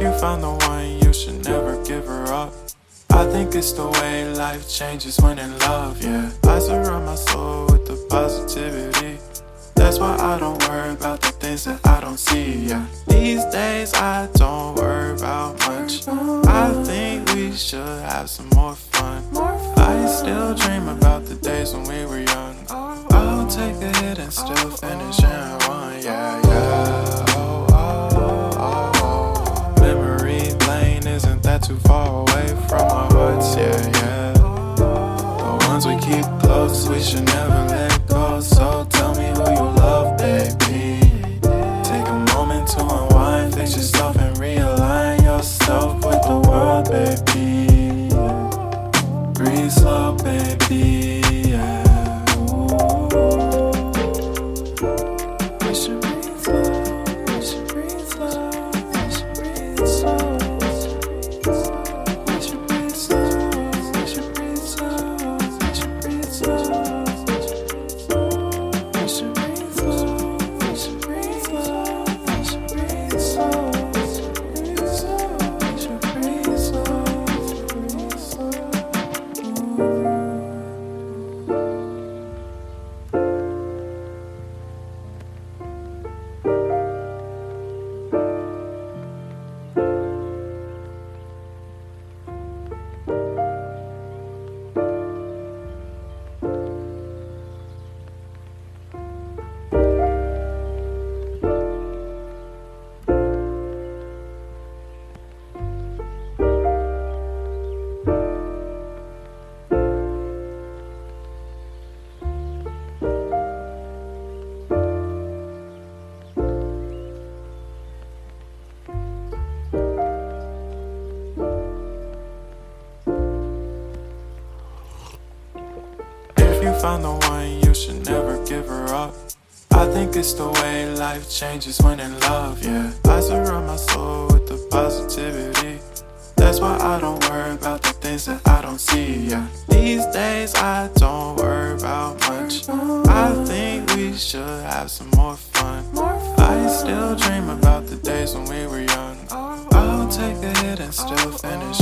If you found the one, you should never give her up. I think it's the way life changes when in love, yeah. I surround my soul with the positivity. That's why I don't worry about the things that I don't see, yeah. These days I don't worry about much. I think we should have some more fun. I still dream about the days when we were young. I'll take a hit and still finish in one, yeah, yeah. Oh, oh, oh, oh. Memory lane isn't that too far away from our hearts, yeah, yeah. The ones we keep close, we should never let go. So tell me who you love, baby. Take a moment to unwind, fix yourself and realign yourself with the world, baby. Breathe slow, baby, yeah. We should breathe slow, we should breathe slow, we should breathe slow. We should breathe slow, we should breathe slow, we should breathe slow. We should breathe slow, we should breathe slow, we should breathe slow. We should breathe slow, breathe slow. If you found the one, you should never give her up. I think it's the way life changes when in love, yeah. I surround my soul with the positivity. That's why I don't worry about the things that I don't see, yeah. These days I don't worry about much. I think we should have some more fun. I still dream about the days when we were young. I'll take a hit and still finish